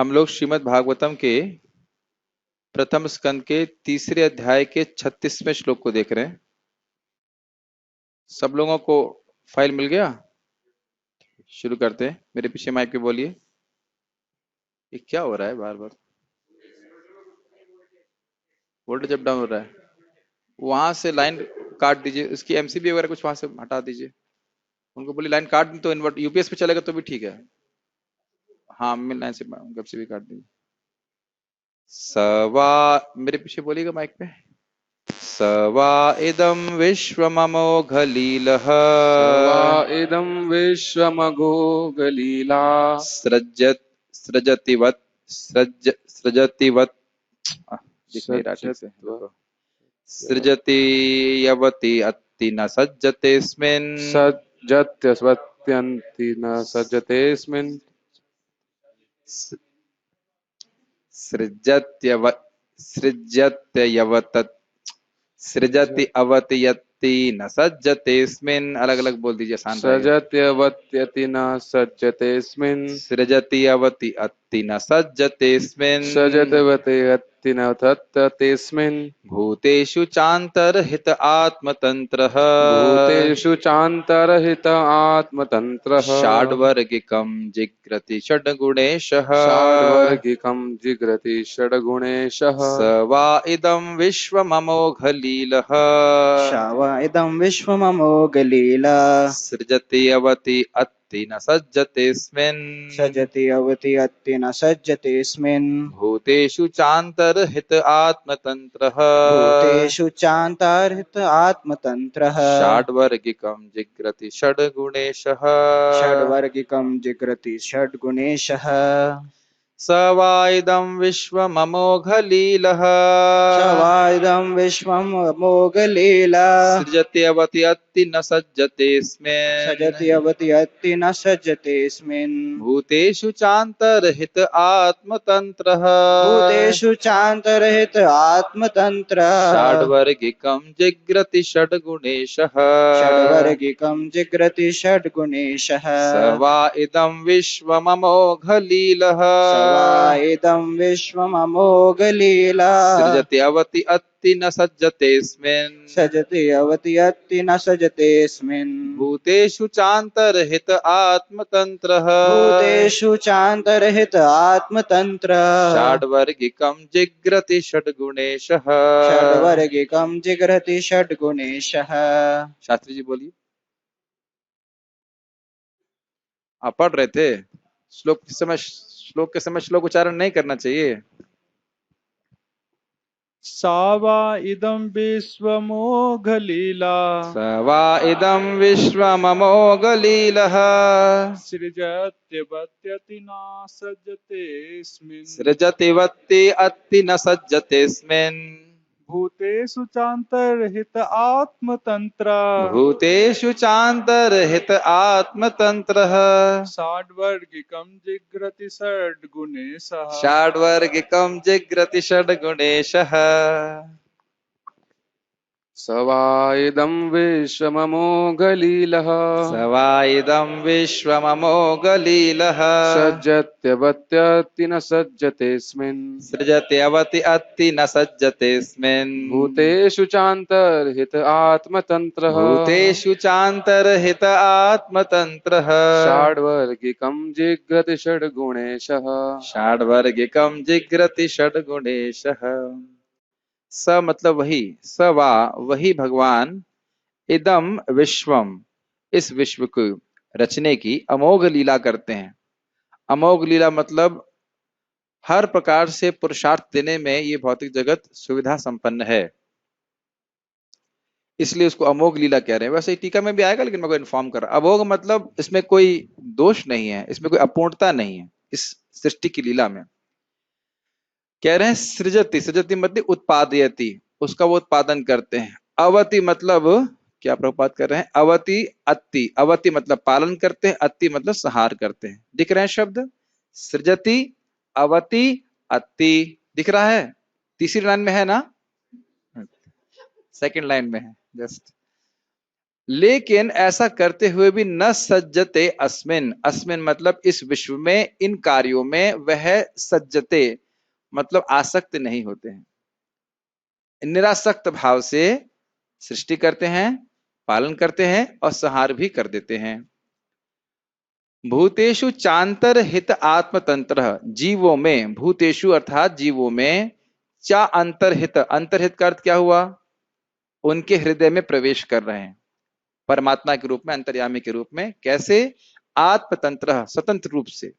हम लोग श्रीमद् भागवतम के प्रथम स्कंद के तीसरे अध्याय के 36वें श्लोक को देख रहे हैं। सब लोगों को फाइल मिल गया? शुरू करते हैं। मेरे पीछे माइक पे बोलिए। ये क्या हो रहा है? बार बार वोल्टेज अप डाउन हो रहा है। वहां से लाइन काट दीजिए। उसकी एमसीबी वगैरह कुछ वहां से हटा दीजिए। उनको बोलिए लाइन काट दी तो इन्वर्ट यूपीएस पे चलेगा तो भी ठीक है। हाँ, मैं लाइन से एमसीबी काट दीजिए। सवा मेरे पीछे बोलिएगा माइक पे। स वा इदं विश्वममोघलीलः इदं विश्वमघोघलीला सृजतिवत् सृजतिवत् दिख नहीं रहा ठीक से। सृजति यवति अत्ति न सज्जतेऽस्मिन् सज्जत्यस्वत्यन्ति न सज्जतेऽस्मिन् सृजति अवति यत्ति न सज्जतेऽस्मिन्। अलग अलग बोल दीजिए, आसान रहेगा। सृजत्यवत्यति न सज्जतेऽस्मिन् सृजति अवति अत्ति न सज्जतेऽस्मिन्। सृजत्यवति अत्ति न सज्जतेऽस्मिन् भूतेषु चान्तर्हित आत्मतन्त्रः भूतेषु चान्तरहित आत्मतन्त्रः षाड्वर्गिकं जिग्रति षड्गुणेशः षाड्वर्गिकं जिग्रति षड्गुणेशः स वा इदं विश्वममोघलीलः स वा इदं विश्वममोघलीला सृजति अवति अत्ति न सज्जतेऽस्मिन् सजति अवति अत्ति न सज्जतेऽस्मिन् भूतेषु चान्तर्हित आत्मतन्त्रः भूतेषु चान्तर्हित आत्मतन्त्रः षाड्वर्गिकं जिग्रति षड्गुणेशः षड्वर्गिकं जिग्रति षड्गुणेशः स वा इदं विश्वममोघलीलः स वा इदं विश्वममोघलीला सृजति अवति अत्ति न सज्जतेऽस्मिन् सजति अवति अत्ति न सज्जतेऽस्मिन् भूतेषु चान्तर्हित आत्मतन्त्रः भूतेषु चान्तरहित आत्मतन्त्रः षाड्वर्गिकं जिग्रति षड्गुणेशः षड्वर्गिकं जिग्रति षड्गुणेशः स वा इदं विश्वममोघलीलः स वा इदं विश्वममोघलीला सृजति अवति अत्ति न सज्जतेऽस्मिन् सजति अवति अत्ति न सजतेऽस्मिन् भूतेषु चान्तर्हित आत्मतन्त्रः भूतेषु चान्तरहित आत्मतन्त्रः षाड्वर्गिकं जिग्रति षड्गुणेशः षड्वर्गिकं जिग्रति षड्गुणेशः। शास्त्री जी बोलिए। आप पढ़ रहे थे। श्लोक के समय श्लोक उच्चारण नहीं करना चाहिए। सा वा इदं विश्वमोघलीला स वा इदं विश्वममोघलीलः सृजत्यवत्यति न सज्जतेऽस्मिन् सृजतिवत्ति अत्ति न सज्जतेऽस्मिन् भूतेषु चान्तर्हित आत्मतन्त्रः भूतेषु चान्तर्हित आत्मतन्त्रः षाड्वर्गिकं जिग्रति षड्गुणेशः षाड्वर्गिकं जिग्रति षड्गुणेशः स वा इदं विश्वममोघलीलः स वा इदं विश्वममोघलीलः सज्जत्यवत्यति न सज्जतेऽस्मिन् सृजति अवति अत्ति न सज्जतेऽस्मिन् भूतेषु चान्तर्हित आत्मतन्त्रः भूतेषु चान्तर्हित आत्मतन्त्रः षाड्वर्गिकं जिग्रति षड्गुणेशः षाड्वर्गिकं जिग्रति षड्गुणेशः। स मतलब वही, स वा वही भगवान, इदम विश्वम इस विश्व को रचने की अमोघ लीला करते हैं। अमोघ लीला मतलब हर प्रकार से पुरुषार्थ देने में ये भौतिक जगत सुविधा संपन्न है, इसलिए उसको अमोघ लीला कह रहे हैं। वैसे टीका में भी आएगा, लेकिन मैं को इन्फॉर्म कर रहा। अमोघ मतलब इसमें कोई दोष नहीं है, इसमें कोई अपूर्णता नहीं है। इस सृष्टि की लीला में कह रहे हैं सृजति, सृजति मतलब उत्पादयति, उसका वो उत्पादन करते हैं। अवति मतलब क्या प्रभुपाद कर रहे हैं? अवति अत्ति, अवति मतलब पालन करते हैं, अत्ति मतलब संहार करते हैं। दिख रहे हैं शब्द? सृजति अवति अत्ति दिख रहा है? तीसरी लाइन में है ना? सेकंड लाइन में है जस्ट। लेकिन ऐसा करते हुए भी न सज्जते अस्मिन, अस्मिन मतलब इस विश्व में, इन कार्यों में वह सज्जते मतलब आसक्त नहीं होते हैं। निरासक्त भाव से सृष्टि करते हैं, पालन करते हैं और संहार भी कर देते हैं। भूतेषु चांतर हित आत्मतंत्र, जीवों में, भूतेषु अर्थात जीवों में, चा अंतरहित, अंतरहित का अर्थ क्या हुआ? उनके हृदय में प्रवेश कर रहे हैं परमात्मा के रूप में, अंतर्यामी के रूप में। कैसे? आत्मतंत्र, स्वतंत्र रूप से,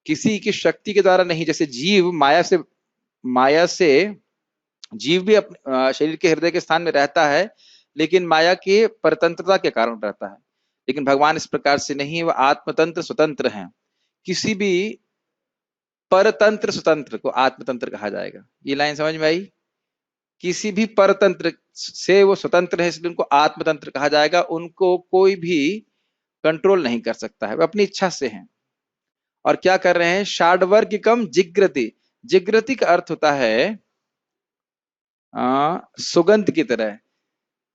किसी की शक्ति के द्वारा नहीं। जैसे जीव माया से जीव भी अपने शरीर के हृदय के स्थान में रहता है, लेकिन माया की परतंत्रता के कारण रहता है। लेकिन भगवान इस प्रकार से नहीं, वह आत्मतंत्र स्वतंत्र हैं। किसी भी परतंत्र स्वतंत्र को आत्मतंत्र कहा जाएगा। ये लाइन समझ में आई? किसी भी परतंत्र से वो स्वतंत्र है, इसलिए उनको आत्मतंत्र कहा जाएगा। उनको कोई भी कंट्रोल नहीं कर सकता है, वो अपनी इच्छा से हैं। और क्या कर रहे हैं? षाड्वर्गिकम जिग्रति, जिग्रति का अर्थ होता है सुगंध की तरह।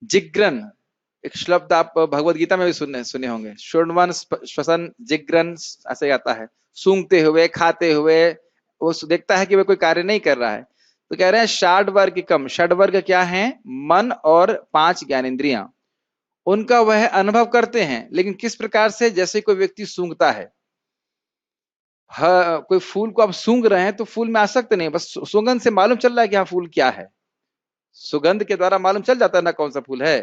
जिग्रन एक शब्द आप भगवत गीता में भी सुने होंगे, शोणवन श्वसन जिग्रन, ऐसे आता है। सूंघते हुए, खाते हुए, वो देखता है कि वह कोई कार्य नहीं कर रहा है। तो कह रहे हैं षाड्वर्गिकम, षड्वर्ग क्या है? मन और 5 ज्ञानेंद्रियां, उनका वह अनुभव करते हैं। लेकिन किस प्रकार से? जैसे कोई व्यक्ति सूंघता है, कोई फूल को आप सूंघ रहे हैं तो फूल में आसक्त नहीं, बस सुगंध से मालूम चल रहा है कि हाँ फूल क्या है। सुगंध के द्वारा मालूम चल जाता है ना कौन सा फूल है,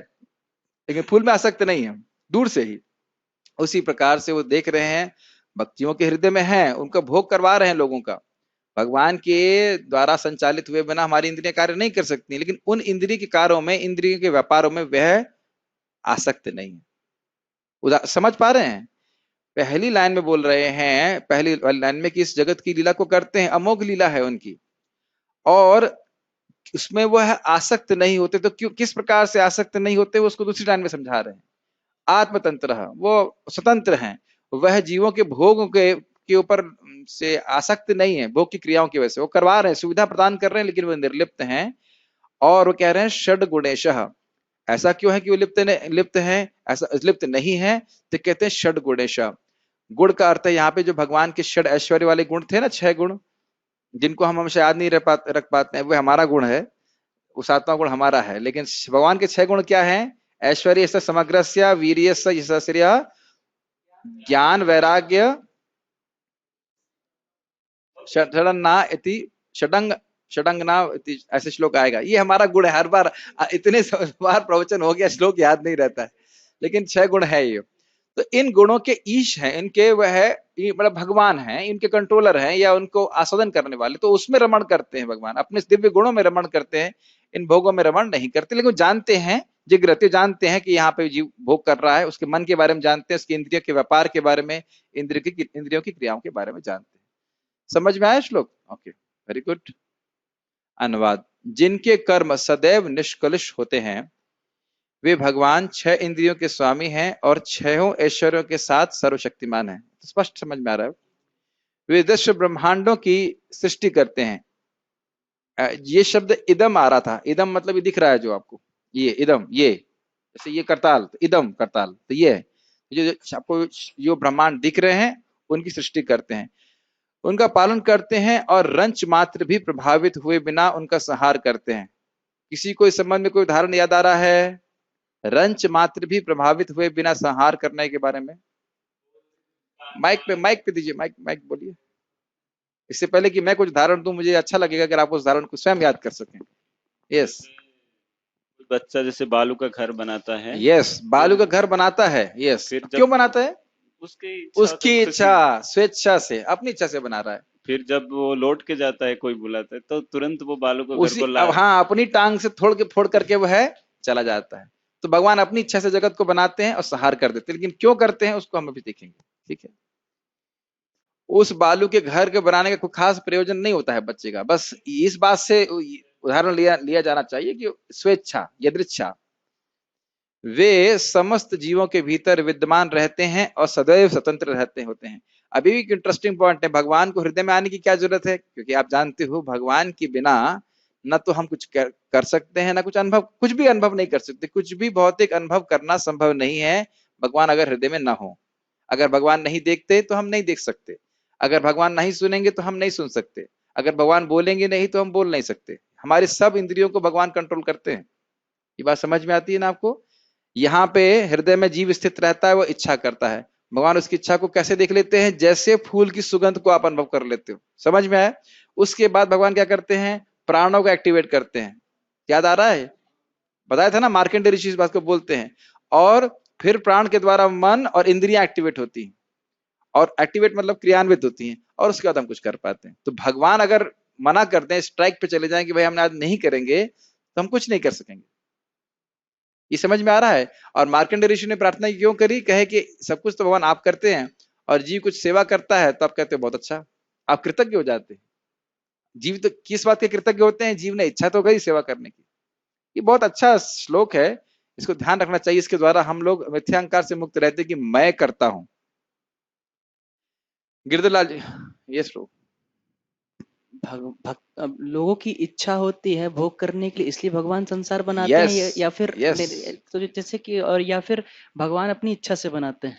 लेकिन फूल में आसक्त नहीं है, दूर से ही। उसी प्रकार से वो देख रहे हैं, भक्तियों के हृदय में है, उनका भोग करवा रहे हैं लोगों का। भगवान के द्वारा संचालित हुए बिना हमारी इंद्रियां कार्य नहीं कर सकती, लेकिन उन इंद्रिय के कार्यों में, इंद्रियों के व्यापारों में वह आसक्त नहीं है। समझ पा रहे हैं? पहली लाइन में बोल रहे हैं, पहली लाइन में कि इस जगत की लीला को करते हैं, अमोघ लीला है उनकी, और उसमें वह आसक्त नहीं होते। तो क्यों, किस प्रकार से आसक्त नहीं होते, वो उसको दूसरी लाइन में समझा रहे हैं। आत्मतंत्र, वो स्वतंत्र हैं, वह जीवों के भोग के ऊपर से आसक्त नहीं है। भोग की क्रियाओं की वजह से वो करवा रहे हैं, सुविधा प्रदान कर रहे हैं, लेकिन वो निर्लिप्त हैं। और वो कह रहे हैं षड गुणेशः। ऐसा क्यों है कि वो लिप्त है? ऐसा लिप्त नहीं है तो कहते हैं षड गुणेश। गुण का अर्थ है यहाँ पे जो भगवान के षड ऐश्वर्य वाले गुण थे ना, 6 गुण, जिनको हम हमेशा याद नहीं रख पाते हैं, वो हमारा गुण है, वो 7वां गुण हमारा है। लेकिन भगवान के 6 गुण क्या है? ऐश्वर्य समग्रस्य, वीर्यस्य यशस्स्य, ज्ञान वैराग्य, षडंगना इति, षडंगना इति, ऐसे श्लोक आएगा। ये हमारा गुण है। हर बार इतने बार प्रवचन हो गया, श्लोक याद नहीं रहता है, लेकिन 6 गुण है ये। तो इन गुणों के ईश हैं, इनके वह मतलब भगवान हैं, इनके कंट्रोलर हैं या उनको आस्वादन करने वाले। तो उसमें रमण करते हैं भगवान, अपने दिव्य गुणों में रमण करते हैं, इन भोगों में रमण नहीं करते। लेकिन जानते हैं, जिग्रते जानते हैं कि यहाँ पे जीव भोग कर रहा है, उसके मन के बारे में जानते हैं, उसकी इंद्रियों के व्यापार के बारे में, इंद्रियों की क्रियाओं के बारे में जानते हैं। समझ में आया श्लोक? Okay, very good. अनुवाद। जिनके कर्म सदैव निष्कलुष होते हैं, वे भगवान 6 इंद्रियों के स्वामी हैं और 6 ऐश्वर्यों के साथ सर्वशक्तिमान हैं। तो स्पष्ट समझ में आ रहा है। वे 10 ब्रह्मांडों की सृष्टि करते हैं। ये शब्द इदम आ रहा था, इदम मतलब ये दिख रहा है जो आपको, ये इदम, ये जैसे ये करताल, तो इदम करताल, तो ये है जो आपको जो ब्रह्मांड दिख रहे हैं, उनकी सृष्टि करते हैं, उनका पालन करते हैं और रंच मात्र भी प्रभावित हुए बिना उनका संहार करते हैं। किसी को इस संबंध में कोई उदाहरण याद आ रहा है? रंच मात्र भी प्रभावित हुए बिना संहार करने के बारे में। माइक पे दीजिए, माइक बोलिए। इससे पहले कि मैं कुछ उदाहरण दूं, मुझे अच्छा लगेगा अगर आप उस उदाहरण को स्वयं याद कर सकें। यस। बच्चा जैसे बालू का घर बनाता है। यस, बालू का घर बनाता है। यस, क्यों बनाता है? उसकी इच्छा, स्वेच्छा से, अपनी इच्छा से बना रहा है। फिर जब वो लौट के जाता है, कोई बुलाता है, तो तुरंत वो बालू को घर को हाँ, अपनी टांग से फोड़ करके वह चला जाता है। तो भगवान अपनी इच्छा से जगत को बनाते हैं और संहार कर देते हैं, लेकिन क्यों करते हैं उसको हम अभी देखेंगे। ठीक है, उस बालू के घर के बनाने का कोई खास प्रयोजन नहीं होता है बच्चे का, बस इस बात से उदाहरण लिया जाना चाहिए कि स्वेच्छा, यदृच्छा, वे समस्त जीवों के भीतर विद्यमान रहते हैं और सदैव स्वतंत्र होते हैं। अभी भी इंटरेस्टिंग पॉइंट है, भगवान को हृदय में आने की क्या जरूरत है? क्योंकि आप जानते हो भगवान के बिना न तो हम कुछ कर सकते हैं, ना कुछ भी अनुभव नहीं कर सकते। कुछ भी भौतिक अनुभव करना संभव नहीं है भगवान अगर हृदय में ना हो। अगर भगवान नहीं देखते तो हम नहीं देख सकते, अगर भगवान नहीं सुनेंगे तो हम नहीं सुन सकते, अगर भगवान बोलेंगे नहीं तो हम बोल नहीं सकते। हमारे सब इंद्रियों को भगवान कंट्रोल करते हैं। ये बात समझ में आती है ना आपको? यहाँ पे हृदय में जीव स्थित रहता है, वो इच्छा करता है। भगवान उसकी इच्छा को कैसे देख लेते हैं? जैसे फूल की सुगंध को आप अनुभव कर लेते हो। समझ में आया? उसके बाद भगवान क्या करते हैं? प्राणों को एक्टिवेट करते हैं। याद आ रहा है? बताया था ना, मार्कंडेय ऋषि इस बात को बोलते हैं। और फिर प्राण के द्वारा मन और इंद्रियां एक्टिवेट होती हैं, और एक्टिवेट मतलब क्रियान्वित होती हैं, और उसके बाद हम कुछ कर पाते हैं। तो भगवान अगर मना करते हैं, स्ट्राइक पे चले जाएं कि भाई हम आज नहीं करेंगे, तो हम कुछ नहीं कर सकेंगे। ये समझ में आ रहा है? और मार्कंडेय ऋषि ने प्रार्थना क्यों करी? कहे कि सब कुछ तो भगवान आप करते हैं, और जीव कुछ सेवा करता है तो आप कहते हो बहुत अच्छा, आप कृतज्ञ हो जाते हैं। जीव तो किस बात के कृतज्ञ होते हैं? जीव ने इच्छा तो करी सेवा करने की। ये बहुत अच्छा श्लोक है, इसको ध्यान रखना चाहिए। इसके द्वारा हम लोग मिथ्यांकार से मुक्त रहते कि मैं करता हूं। गिरधरलाल जी, ये श्लोक। अब लोगों की इच्छा होती है भोग करने के लिए, इसलिए भगवान संसार बनाते हैं, यस, या फिर यस। तो जैसे कि, और या फिर भगवान अपनी इच्छा से बनाते हैं?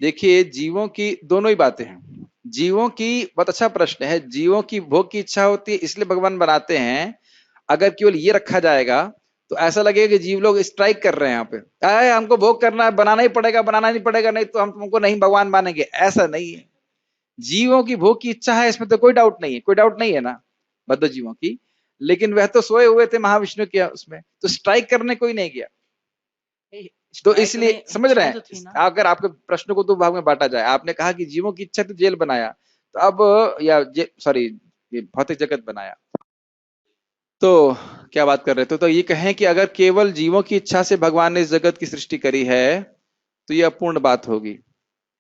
देखिए, जीवों की दोनों ही बातें हैं। जीवों की, बहुत अच्छा प्रश्न है, जीवों की भोग की इच्छा होती है इसलिए भगवान बनाते हैं। अगर केवल ये रखा जाएगा तो ऐसा लगेगा कि जीव लोग स्ट्राइक कर रहे हैं यहाँ पे, आए हमको भोग करना है, बनाना ही पड़ेगा, बनाना नहीं पड़ेगा नहीं तो हम तुमको नहीं भगवान मानेंगे। ऐसा नहीं है। जीवों की भोग की इच्छा है, इसमें तो कोई डाउट नहीं है, कोई डाउट नहीं है ना बद्ध जीवों की। लेकिन वह तो सोए हुए थे महाविष्णु के उसमें, तो स्ट्राइक करने कोई नहीं गया। तो इसलिए समझ रहे हैं, अगर आपके प्रश्न को दो भाग में बांटा जाए, आपने कहा कि जीवों की इच्छा तो जेल बनाया, तो अब या सॉरी भौतिक जगत बनाया, तो क्या बात कर रहे थे? तो ये कहें कि अगर केवल जीवों की इच्छा से भगवान ने इस जगत की सृष्टि करी है तो ये अपूर्ण बात होगी।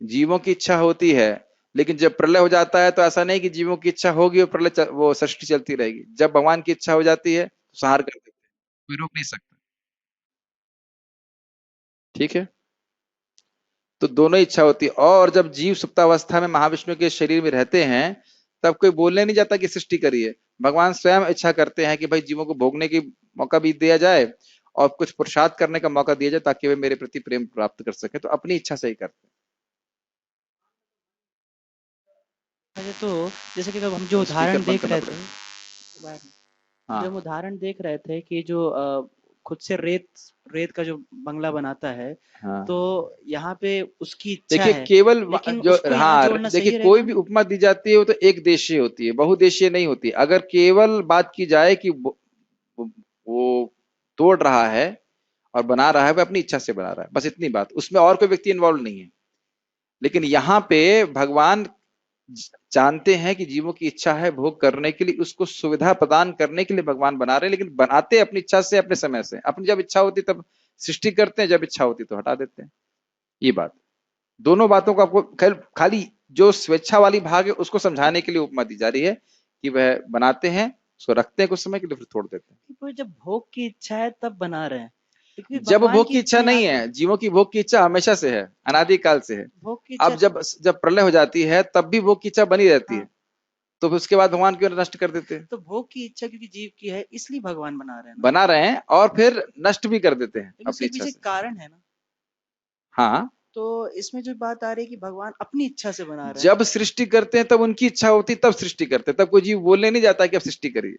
जीवों की इच्छा होती है, लेकिन जब प्रलय हो जाता है तो ऐसा नहीं कि जीवों की इच्छा होगी और प्रलय वो सृष्टि चलती रहेगी। जब भगवान की इच्छा हो जाती है तो संहार कर देते हैं, कोई रोक नहीं सकता। ठीक है? तो दोनों इच्छा होती है। और जब जीव सुप्तावस्था में महाविष्णु के शरीर में रहते हैं तब कोई बोलने नहीं जाता कि सृष्टि करिए। भगवान स्वयं इच्छा करते हैं कि भाई जीवों को भोगने की मौका भी दिया जाए और कुछ पुरुषार्थ करने का मौका दिया जाए ताकि वे मेरे प्रति प्रेम प्राप्त कर सके। तो अपनी इच्छा से ही करते हैं। तो जैसे कि हम जो उदाहरण देख रहे थे, हाँ। जो हम उदाहरण देख रहे थे कि जो खुद से रेत का जो बंगला बनाता है, हाँ। तो यहाँ पे उसकी इच्छा देखिए है, केवल लेकिन जो उसको यहाँ हाँ जोड़ना देखिए सही कोई रहेगा? भी उपमा दी जाती है वो तो एक देशीय होती है, बहुदेशीय नहीं होती। अगर केवल बात की जाए कि वो तोड़ रहा है और बना रहा है, वो अपनी इच्छा से बना रहा है, बस इतनी बात, उसमें और कोई व्यक्ति इन्वॉल्व नहीं है। लेकिन यहाँ पे भगवान जानते हैं कि जीवों की इच्छा है भोग करने के लिए, उसको सुविधा प्रदान करने के लिए भगवान बना रहे हैं, लेकिन बनाते अपनी इच्छा से, अपने समय से। अपनी जब इच्छा होती तब सृष्टि करते हैं, जब इच्छा होती तो हटा देते हैं। ये बात, दोनों बातों को आपको खाली जो स्वेच्छा वाली भाग है उसको समझाने के लिए उपमा दी जा रही है कि वह बनाते हैं, उसको रखते हैं कुछ समय के लिए, फिर तोड़ देते हैं। तो जब भोग की इच्छा है तब बना रहे हैं, जब भोग की इच्छा नहीं है, जीवों की भोग की इच्छा हमेशा से है, अनादिकाल से है। अब जब प्रलय हो जाती है तब भी भोग की इच्छा बनी रहती है, तो फिर उसके बाद भगवान क्यों नष्ट कर देते हैं? तो भोग की इच्छा क्योंकि जीव की है इसलिए भगवान बना रहे हैं और फिर नष्ट भी कर देते हैं अपनी इच्छा से। कारण है ना? हाँ, तो इसमें जो बात आ रही है कि भगवान अपनी इच्छा से बना रहे हैं। जब सृष्टि करते हैं तब उनकी इच्छा होती, तब सृष्टि करते हैं, तब कोई जीव बोलने नहीं जाता कि अब सृष्टि करिए।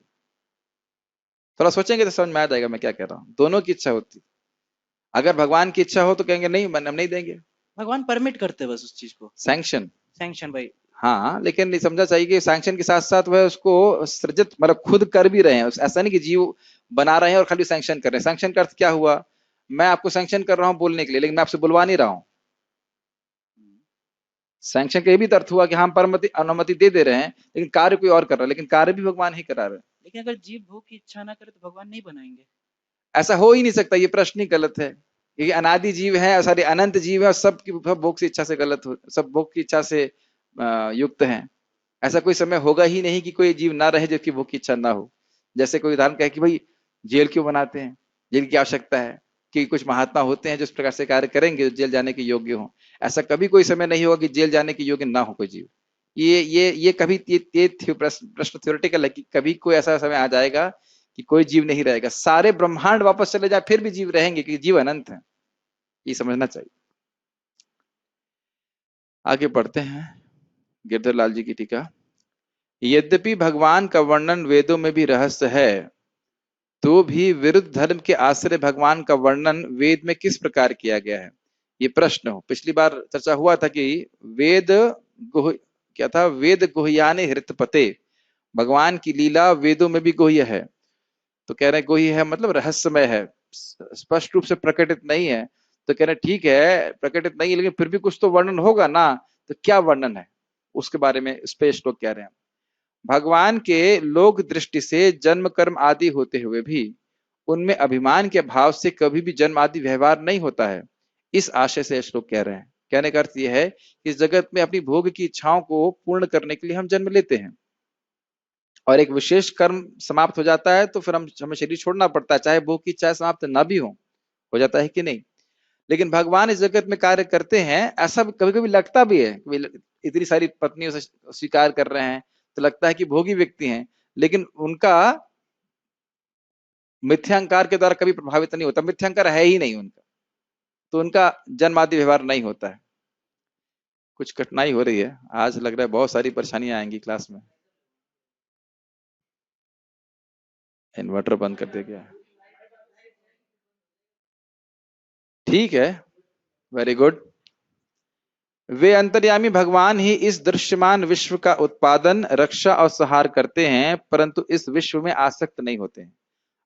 थोड़ा सोचेंगे तो समझ में आ जाएगा मैं क्या कह रहा हूँ। दोनों की इच्छा होती। अगर भगवान की इच्छा हो तो कहेंगे नहीं, हम नहीं देंगे। भगवान परमिट करते बस उस चीज को, सैंक्शन भाई। हाँ, लेकिन नहीं समझा चाहिए कि सैंक्शन के साथ साथ वह उसको सृजित मतलब खुद कर भी रहे हैं। ऐसा नहीं कि जीव बना रहे हैं और खाली सैंक्शन कर रहे हैं। सैंक्शन का अर्थ क्या हुआ? मैं आपको सैंक्शन कर रहा हूं बोलने के लिए, लेकिन मैं आपसे बुलवा नहीं रहा हूं। सैंक्शन का ये भी अर्थ हुआ कि हम परमति अनुमति दे रहे हैं, लेकिन कार्य कोई और कर रहा है, लेकिन कार्य भी भगवान ही करा रहे हैं। लेकिन अगर जीव भोग की इच्छा ना करे तो भगवान नहीं बनाएंगे? ऐसा हो ही नहीं सकता, ये प्रश्न ही गलत है। क्योंकि अनादि जीव है, सारे अनंत जीव है, और सब की भोग की इच्छा से गलत हो, सब भोग की इच्छा से युक्त हैं। ऐसा कोई समय होगा ही नहीं कि कोई जीव ना रहे जिसकी भोग की इच्छा ना हो। जैसे कोई उदाहरण कहे कि भाई जेल क्यों बनाते हैं, जेल की आवश्यकता है कि कुछ महात्मा होते हैं जो इस प्रकार से कार्य करेंगे जो जेल जाने के योग्य हो। ऐसा कभी कोई समय नहीं होगा कि जेल जाने के योग्य ना हो कोई जीव। ये कभी ये प्रश्न थ्योरेटिकल है कि कभी कोई ऐसा समय आ जाएगा कि कोई जीव नहीं रहेगा, सारे ब्रह्मांड वापस चले जाए फिर भी जीव रहेंगे, क्योंकि जीव अनंत है, ये समझना चाहिए। आगे बढ़ते हैं, गिरधर लाल जी की टीका। यद्यपि भगवान का वर्णन वेदों में भी रहस्य है, तो भी विरुद्ध धर्म के आश्रय भगवान का वर्णन वेद में किस प्रकार किया गया है, ये प्रश्न हो। पिछली बार चर्चा हुआ था कि वेद गुह क्या था, वेद गुह्यानि हृतपते, भगवान की लीला वेदों में भी गुह्य है। तो कह रहे हैं गुह्य है मतलब रहस्यमय है, स्पष्ट रूप से प्रकटित नहीं है। तो कह रहे ठीक है प्रकटित नहीं है, लेकिन फिर भी कुछ तो वर्णन होगा ना, तो क्या वर्णन है उसके बारे में स्पेस लोग कह रहे हैं। भगवान के लोक दृष्टि से जन्म कर्म आदि होते हुए भी उनमें अभिमान के भाव से कभी भी जन्म आदि व्यवहार नहीं होता है, इस आशय से श्लोक कह रहे हैं। कहने का अर्थ यह है कि इस जगत में अपनी भोग की इच्छाओं को पूर्ण करने के लिए हम जन्म लेते हैं, और एक विशेष कर्म समाप्त हो जाता है तो फिर हमें शरीर छोड़ना पड़ता है, चाहे भोग की इच्छा समाप्त ना भी हो जाता है कि नहीं। लेकिन भगवान इस जगत में कार्य करते हैं, ऐसा कभी कभी लगता भी है, इतनी सारी पत्नियों से स्वीकार कर रहे हैं तो लगता है कि भोगी व्यक्ति हैं, लेकिन उनका मिथ्यांकार के द्वारा कभी प्रभावित नहीं होता, मिथ्यांकार है ही नहीं उनका, तो उनका जन्म आदि व्यवहार नहीं होता है। कुछ कठिनाई हो रही है आज, लग रहा है बहुत सारी परेशानियां आएंगी क्लास में। इन्वर्टर बंद कर दिया गया है, ठीक है, वेरी गुड। वे अंतर्यामी भगवान ही इस दृश्यमान विश्व का उत्पादन, रक्षा और संहार करते हैं, परंतु इस विश्व में आसक्त नहीं होते हैं।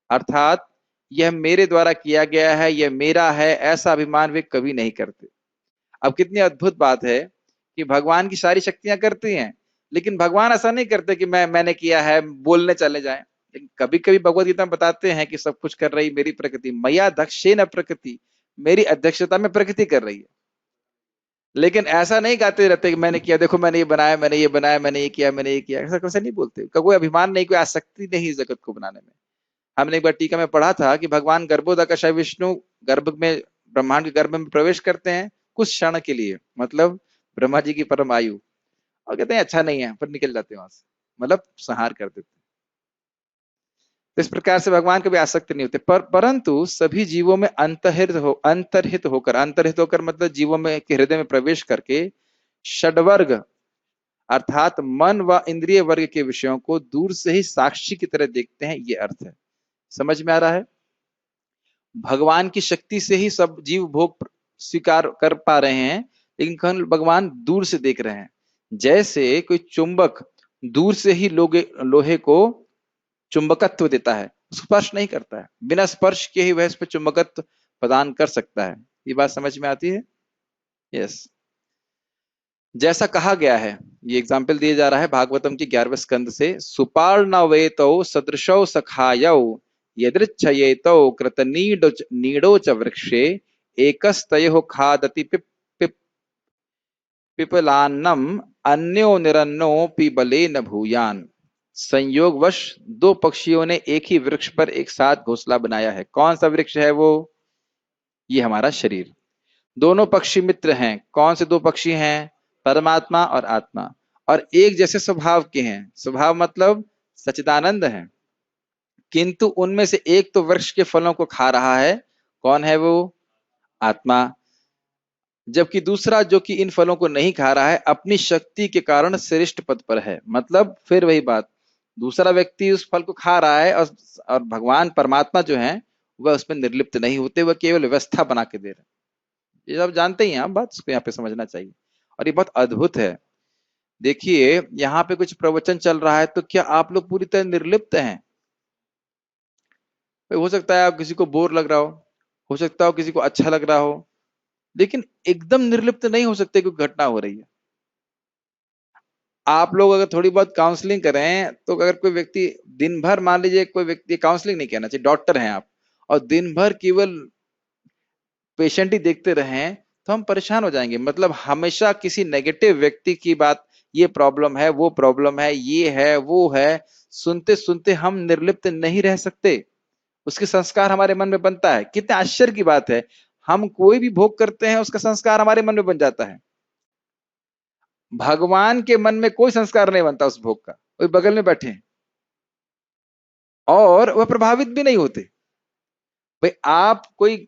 अर्थात यह मेरे द्वारा किया गया है, यह मेरा है, ऐसा अभिमान वे कभी नहीं करते। अब कितनी अद्भुत बात है कि भगवान की सारी शक्तियां करती हैं, लेकिन भगवान ऐसा नहीं करते कि मैंने किया है, बोलने चले जाएं। कभी कभी भगवत गीता में बताते हैं कि सब कुछ कर रही मेरी प्रकृति, मया दक्षेण प्रकृति, मेरी अध्यक्षता में प्रकृति कर रही है। लेकिन ऐसा नहीं गाते रहते कि मैंने किया, देखो मैंने ये बनाया, मैंने ये बनाया, मैंने ये किया, मैंने ये किया, ऐसा कैसे नहीं बोलते। कोई अभिमान नहीं, कोई आसक्ति नहीं जगत को बनाने में। हमने एक बार टीका में पढ़ा था कि भगवान गर्भोदकशय विष्णु गर्भ में, ब्रह्मांड के गर्भ में प्रवेश करते हैं कुछ क्षण के लिए, मतलब ब्रह्मा जी की परम आयु, और कहते हैं अच्छा नहीं है, पर निकल जाते हैं वहां से, मतलब संहार कर देते हैं। इस प्रकार से भगवान कभी आसक्त नहीं होते, परंतु सभी जीवों में अंतर्हित होकर मतलब जीवों में के हृदय में प्रवेश करके षड्वर्ग अर्थात मन व इंद्रिय वर्ग के विषयों को दूर से ही साक्षी की तरह देखते हैं, ये अर्थ है। समझ में आ रहा है? भगवान की शक्ति से ही सब जीव भोग स्वीकार कर पा रहे हैं, लेकिन भगवान दूर से देख रहे हैं। जैसे कोई चुंबक दूर से ही लोहे को चुंबकत्व देता है, स्पर्श नहीं करता है, बिना स्पर्श के ही वह इस पर चुंबकत्व प्रदान कर सकता है। ये बात समझ में आती है? यस। जैसा कहा गया है, ये एग्जाम्पल दिया जा रहा है भागवतम की 11वें स्कंद से। सुपार्णवेतौ सदृशौ सखायौ यदृच्छयेतौ कृतनीडो च वृक्षे एकस्तयोः खादति पिपलान्नम अन्यो निरन्नो पिबले न भूयान। संयोगवश दो पक्षियों ने एक ही वृक्ष पर एक साथ घोंसला बनाया है। कौन सा वृक्ष है वो? ये हमारा शरीर। दोनों पक्षी मित्र हैं। कौन से दो पक्षी हैं? परमात्मा और आत्मा, और एक जैसे स्वभाव के हैं। स्वभाव मतलब सच्चिदानंद है, किंतु उनमें से एक तो वृक्ष के फलों को खा रहा है। कौन है वो? आत्मा। जबकि दूसरा जो कि इन फलों को नहीं खा रहा है, अपनी शक्ति के कारण श्रेष्ठ पद पर है। मतलब फिर वही बात, दूसरा व्यक्ति उस फल को खा रहा है, और भगवान परमात्मा जो है वह उसमें निर्लिप्त नहीं होते, वह केवल व्यवस्था बना के दे रहे हैं। ये सब जानते ही हैं आप, बात इसको यहाँ पे समझना चाहिए, और ये बहुत अद्भुत है। देखिए यहाँ पे कुछ प्रवचन चल रहा है, तो क्या आप लोग पूरी तरह निर्लिप्त हैं? हो सकता है आप किसी को बोर लग रहा हो सकता हो किसी को अच्छा लग रहा हो, लेकिन एकदम निर्लिप्त नहीं हो सकते क्योंकि घटना हो रही है। आप लोग अगर थोड़ी बहुत काउंसलिंग करें, तो अगर कोई व्यक्ति दिन भर, मान लीजिए कोई व्यक्ति, काउंसलिंग नहीं कहना चाहिए, डॉक्टर हैं आप, और दिन भर केवल पेशेंट ही देखते रहें, तो हम परेशान हो जाएंगे। मतलब हमेशा किसी नेगेटिव व्यक्ति की बात, ये प्रॉब्लम है, वो प्रॉब्लम है, ये है, वो है, सुनते सुनते हम निर्लिप्त नहीं रह सकते। उसके संस्कार हमारे मन में बनता है। कितने आश्चर्य की बात है, हम कोई भी भोग करते हैं उसका संस्कार हमारे मन में बन जाता है। भगवान के मन में कोई संस्कार नहीं बनता उस भोग का, कोई बगल में बैठे हैं, और वह प्रभावित भी नहीं होते। भाई आप कोई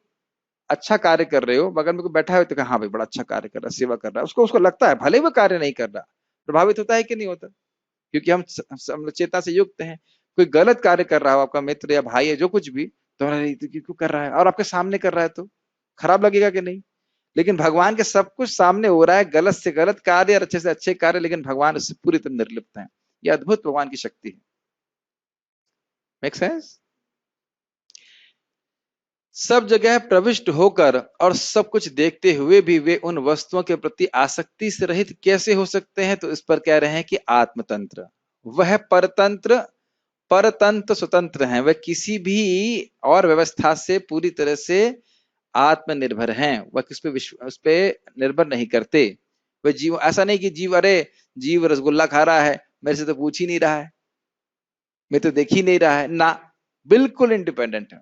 अच्छा कार्य कर रहे हो, बगल में कोई बैठा है तो कहा हाँ भाई बड़ा अच्छा कार्य कर रहा है, सेवा कर रहा है, उसको उसको लगता है, भले वो कार्य नहीं कर रहा, प्रभावित होता है कि नहीं होता? क्योंकि हम चेतना से युक्त हैं। कोई गलत कार्य कर रहा हो, आपका मित्र या भाई है, जो कुछ भी, तो अरे तो क्यों कर रहा है, और आपके सामने कर रहा है तो खराब लगेगा कि नहीं? लेकिन भगवान के सब कुछ सामने हो रहा है, गलत से गलत कार्य और अच्छे से अच्छे कार्य, लेकिन भगवान उससे पूरी तरह निर्लिप्त है। यह अद्भुत भगवान की शक्ति है। Make sense? सब जगह प्रविष्ट होकर और सब कुछ देखते हुए भी वे उन वस्तुओं के प्रति आसक्ति से रहित कैसे हो सकते हैं? तो इस पर कह रहे हैं कि आत्मतंत्र, वह परतंत्र स्वतंत्र हैं, वह किसी भी और व्यवस्था से पूरी तरह से आत्मनिर्भर हैं, वह किस पे उस पे निर्भर नहीं करते। वह जीव, ऐसा नहीं कि जीव, अरे जीव रसगुल्ला खा रहा है, मेरे से तो पूछ ही नहीं रहा है, मैं तो देख ही नहीं रहा है ना, बिल्कुल इंडिपेंडेंट है,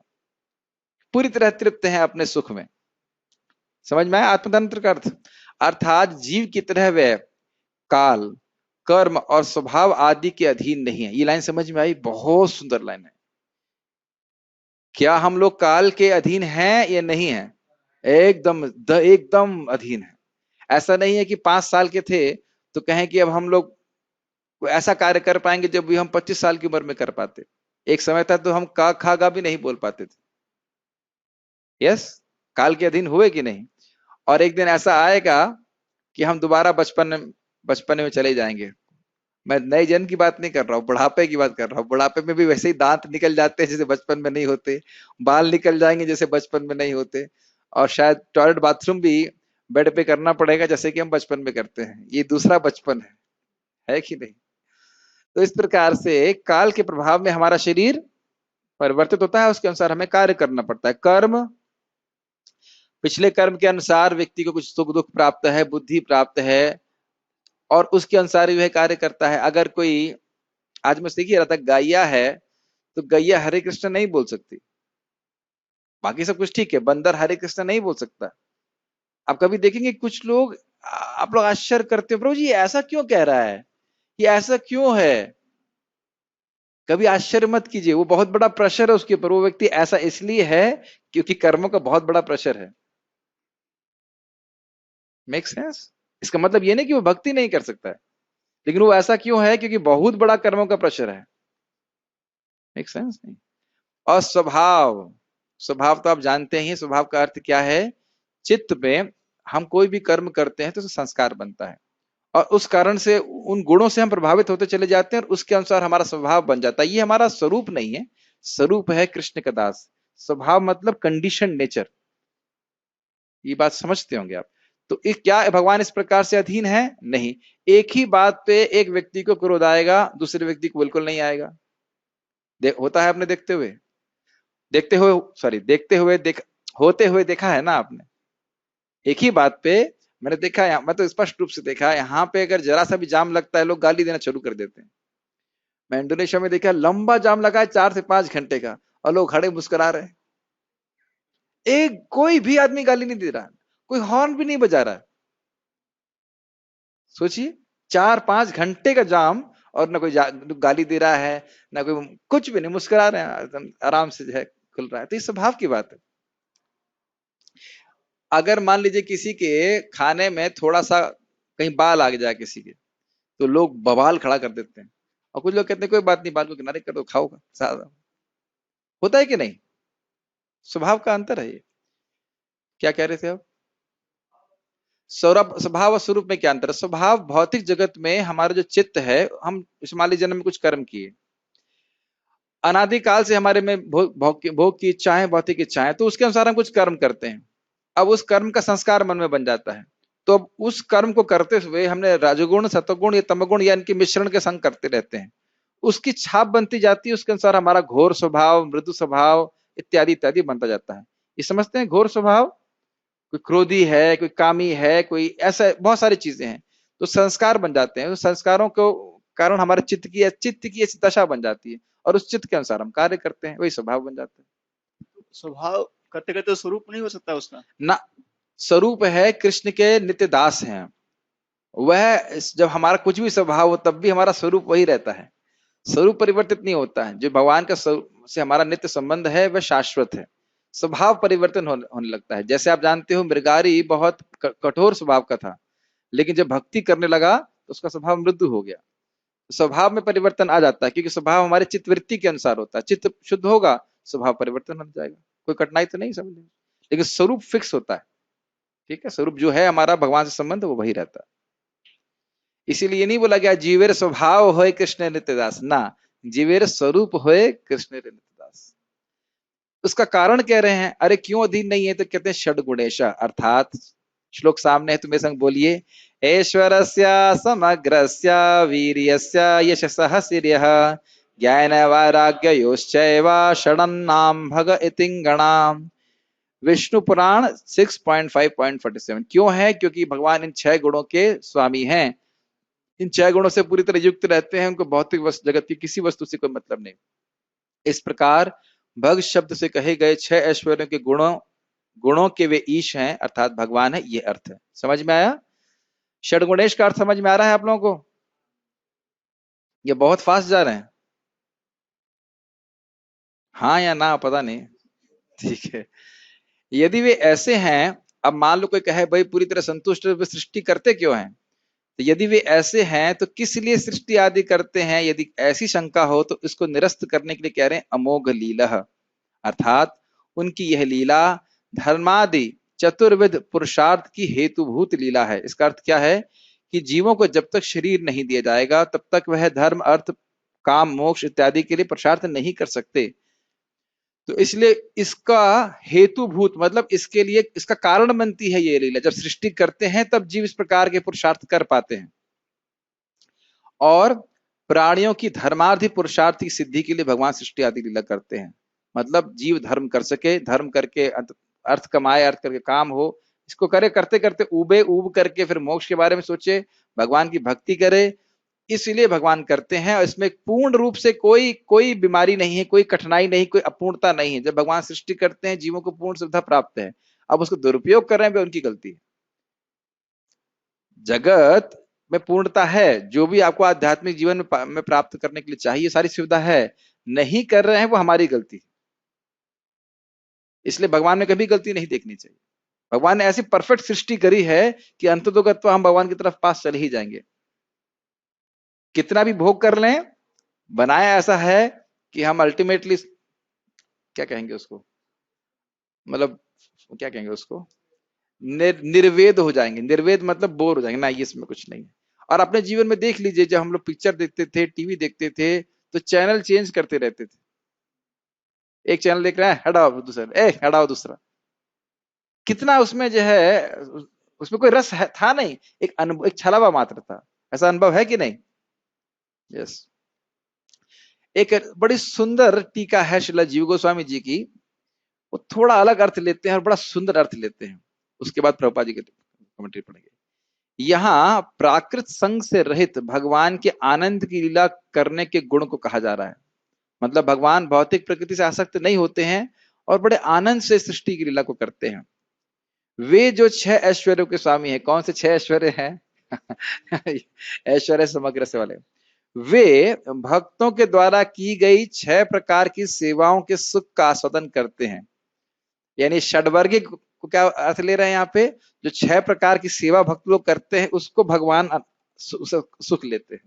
पूरी तरह तृप्त है अपने सुख में। समझ में आया आत्मतंत्र का अर्थ? अर्थात जीव की तरह वह काल, कर्म और स्वभाव आदि के अधीन नहीं है। ये लाइन समझ में आई? बहुत सुंदर लाइन है। क्या हम लोग काल के अधीन हैं या नहीं है? एकदम अधीन है। ऐसा नहीं है कि 5 साल के थे तो कहें कि अब हम लोग ऐसा कार्य कर पाएंगे जब भी हम 25 साल की उम्र में कर पाते। एक समय था तो हम का खागा भी नहीं बोल पाते थे। यस, काल के अधीन हुए कि नहीं? और एक दिन ऐसा आएगा कि हम दोबारा बचपन में चले जाएंगे। मैं नए जन्म की बात नहीं कर रहा हूँ, बुढ़ापे की बात कर रहा हूँ। बुढ़ापे में भी वैसे ही दांत निकल जाते हैं जैसे बचपन में नहीं होते, बाल निकल जाएंगे जैसे बचपन में नहीं होते, और शायद टॉयलेट बाथरूम भी बेड पे करना पड़ेगा जैसे कि हम बचपन में करते हैं। ये दूसरा बचपन है कि नहीं? तो इस प्रकार से काल के प्रभाव में हमारा शरीर परिवर्तित होता है, उसके अनुसार हमें कार्य करना पड़ता है। कर्म, पिछले कर्म के अनुसार व्यक्ति को कुछ सुख दुख प्राप्त है, बुद्धि प्राप्त है, और उसके अनुसार वह कार्य करता है। अगर कोई, आज मैं सीख ही रहा था, गैया है तो गैया हरे कृष्ण नहीं बोल सकती, बाकी सब कुछ ठीक है, बंदर हरे कृष्ण नहीं बोल सकता। आप कभी देखेंगे कुछ लोग, आप लोग आश्चर्य करते हो, प्रभु जी ऐसा क्यों कह रहा है, ये ऐसा क्यों है? कभी आश्चर्य मत कीजिए, वो बहुत बड़ा प्रेशर है उसके ऊपर। वो व्यक्ति ऐसा इसलिए है क्योंकि कर्मों का बहुत बड़ा प्रेशर है। Make sense? इसका मतलब ये नहीं कि वो भक्ति नहीं कर सकता है, लेकिन वो ऐसा क्यों है क्योंकि बहुत बड़ा कर्मों का प्रेशर है। मेक सेंस नहीं? और स्वभाव, स्वभाव तो आप जानते ही, स्वभाव का अर्थ क्या है? चित्त में हम कोई भी कर्म करते हैं तो संस्कार बनता है, और उस कारण से उन गुणों से हम प्रभावित होते चले जाते हैं और उसके अनुसार हमारा स्वभाव बन जाता है। ये हमारा स्वरूप नहीं है, स्वरूप है कृष्ण का दास। स्वभाव मतलब कंडीशन नेचर। ये बात समझते होंगे आप। तो क्या भगवान इस प्रकार से अधीन है? नहीं। एक ही बात पे एक व्यक्ति को क्रोध आएगा, दूसरे व्यक्ति को बिल्कुल नहीं आएगा। होता है आपने होते हुए देखा है ना आपने? एक ही बात पे मैंने देखा है, मैं तो स्पष्ट रूप से देखा है, यहाँ पे अगर जरा सा भी जाम लगता है लोग गाली देना शुरू कर देते हैं। मैं इंडोनेशिया में देखा, लंबा जाम लगा है 4 से 5 घंटे का, और लोग खड़े मुस्कुरा रहे हैं। एक कोई भी आदमी गाली नहीं दे रहा, कोई हॉर्न भी नहीं बजा रहा है। सोचिए, 4-5 घंटे का जाम, और ना कोई गाली दे रहा है, ना कोई कुछ भी नहीं, मुस्कुरा रहे हैं, आराम से जो है खुल रहा है। तो ये स्वभाव की बात है। अगर मान लीजिए किसी के खाने में थोड़ा सा कहीं बाल आ जाए किसी के, तो लोग बवाल खड़ा कर देते हैं, और कुछ लोग कहते हैं कोई बात नहीं, बाल को किनारे कर दो, खाओगा सादा। होता है कि नहीं? स्वभाव का अंतर है ये। क्या कह रहे थे आप? स्वभाव और स्वरूप में क्या अंतर है? स्वभाव भौतिक जगत में हमारा जो चित्त है, हम इस माली जन्म में कुछ कर्म किए, अनादिकाल से हमारे में भोग की इच्छाएं, भौतिक इच्छाएं, तो उसके अनुसार हम कुछ कर्म करते हैं। अब उस कर्म का संस्कार मन में बन जाता है, तो अब उस कर्म को करते हुए हमने रजोगुण, सतोगुण या तमोगुण या इनके मिश्रण के संग करते रहते हैं, उसकी छाप बनती जाती है। उसके अनुसार हमारा घोर स्वभाव, मृदु स्वभाव इत्यादि इत्यादि बनता जाता है। ये समझते हैं? घोर स्वभाव, कोई क्रोधी है, कोई कामी है, कोई ऐसा, बहुत सारी चीजें हैं, तो संस्कार बन जाते हैं। उस संस्कारों को कारण हमारे चित्त की ऐसी दशा बन जाती है, और उस चित्त के अनुसार हम कार्य करते हैं, वही स्वभाव बन जाता है। स्वभाव करते करते स्वरूप नहीं हो सकता उसका ना? स्वरूप है, कृष्ण के नित्य दास हैं। वह जब हमारा कुछ भी स्वभाव हो तब भी हमारा स्वरूप वही रहता है। स्वरूप परिवर्तित नहीं होता है। जो भगवान का से हमारा नित्य संबंध है वह शाश्वत है। स्वभाव परिवर्तन होने लगता है। जैसे आप जानते हो मृगारी बहुत कठोर स्वभाव का था, लेकिन जब भक्ति करने लगा तो उसका स्वभाव मृदु हो गया। स्वभाव में परिवर्तन आ जाता है, क्योंकि स्वभाव हमारे चित्तवृत्ति के अनुसार होता है। चित्त शुद्ध होगा, स्वभाव परिवर्तन हो जाएगा। कोई कठिनाई तो नहीं समझ, लेकिन स्वरूप फिक्स होता है। ठीक है, स्वरूप जो है हमारा भगवान से संबंध वो वही रहता है। इसीलिए नहीं बोला गया जीवेर स्वभाव होए कृष्ण नित्यदास, ना, जीवेर स्वरूप होए कृष्ण नित्यदास। उसका कारण कह रहे हैं, अरे क्यों अधीन नहीं है, तो कहते हैं षड गुणेश, अर्थात श्लोक सामने है, तुम्हें संग बोलिए, ऐश्वर्य समग्रस्य वीर्यस्य यशसः सिर्यः ज्ञान वैराग्य योश्चैव षडन्नाम भग इतिंगणाम। विष्णु पुराण 6.5.47। क्यों है? क्योंकि भगवान इन 6 गुणों के स्वामी हैं। इन 6 गुणों से पूरी तरह युक्त रहते हैं। उनको भौतिक जगत की किसी वस्तु से कोई मतलब नहीं। इस प्रकार भग शब्द से कहे गए 6 ऐश्वर्यों के गुणों के वे ईश हैं, अर्थात भगवान है। ये अर्थ है। समझ में आया? षडगुणेश का अर्थ समझ में आ रहा है आप लोगों को? ये बहुत फास्ट जा रहे हैं, हाँ या ना पता नहीं। ठीक है, यदि वे ऐसे हैं, अब मान लो कोई कहे भाई पूरी तरह संतुष्ट वे सृष्टि करते क्यों हैं? तो यदि वे ऐसे हैं तो किस लिए सृष्टि आदि करते हैं? यदि ऐसी शंका हो तो इसको निरस्त करने के लिए कह रहे हैं अमोघ लीला, अर्थात उनकी यह लीला धर्मादि चतुर्विध पुरुषार्थ की हेतुभूत लीला है। इसका अर्थ क्या है कि जीवों को जब तक शरीर नहीं दिया जाएगा तब तक वह धर्म, अर्थ, काम, मोक्ष इत्यादि के लिए पुरुषार्थ नहीं कर सकते। तो इसलिए इसका हेतुभूत मतलब इसके लिए इसका कारण बनती है ये लीला। जब सृष्टि करते हैं तब जीव इस प्रकार के पुरुषार्थ कर पाते हैं, और प्राणियों की धर्मार्थी पुरुषार्थ की सिद्धि के लिए भगवान सृष्टि आदि लीला करते हैं। मतलब जीव धर्म कर सके, धर्म करके अर्थ कमाए, अर्थ करके काम हो, इसको करे, करते करते उब करके फिर मोक्ष के बारे में सोचे, भगवान की भक्ति करे। इसलिए भगवान करते हैं, और इसमें पूर्ण रूप से कोई बीमारी नहीं है, कोई कठिनाई नहीं, कोई अपूर्णता नहीं है। जब भगवान सृष्टि करते हैं जीवों को पूर्ण सुविधा प्राप्त है। अब उसको दुरुपयोग कर रहे हैं उनकी गलती है। जगत में पूर्णता है, जो भी आपको आध्यात्मिक जीवन में प्राप्त करने के लिए चाहिए सारी सुविधा है, नहीं कर रहे हैं वो हमारी गलती है। इसलिए भगवान में कभी गलती नहीं देखनी चाहिए। भगवान ने ऐसी परफेक्ट सृष्टि करी है कि अंततोगत्वा हम भगवान की तरफ पास चले ही जाएंगे। कितना भी भोग कर लें, बनाया ऐसा है कि हम अल्टीमेटली क्या कहेंगे उसको, मतलब क्या कहेंगे उसको, निर्वेद हो जाएंगे। निर्वेद मतलब बोर हो जाएंगे, ना ये इसमें कुछ नहीं है। और अपने जीवन में देख लीजिए, जब हम लोग पिक्चर देखते थे, टीवी देखते थे, तो चैनल चेंज करते रहते थे। एक चैनल देख रहे हैं, हटाओ दूसरा, हटाओ दूसरा। कितना उसमें जो है, उसमें कोई रस था नहीं, एक अनुभव, एक छलावा मात्र था। ऐसा अनुभव है कि नहीं? यस। एक बड़ी सुंदर टीका है श्रील जीव गोस्वामी जी की, वो थोड़ा अलग अर्थ लेते हैं और बड़ा सुंदर अर्थ लेते हैं। उसके बाद प्रभुपाद जी के कमेंट्री पढ़ेंगे। यहाँ प्राकृत संग से रहित भगवान के आनंद की लीला करने के गुण को कहा जा रहा है। मतलब भगवान भौतिक प्रकृति से आसक्त नहीं होते हैं और बड़े आनंद से सृष्टि की लीला को करते हैं। वे जो 6 ऐश्वर्यों के स्वामी हैं, कौन से 6 ऐश्वर्य हैं? ऐश्वर्य समग्र से वाले, वे भक्तों के द्वारा की गई 6 प्रकार की सेवाओं के सुख का आस्वादन करते हैं। यानी षडवर्गी को क्या अर्थ ले रहे हैं यहाँ पे? जो 6 प्रकार की सेवा भक्त लोग करते हैं उसको भगवान सुख लेते हैं।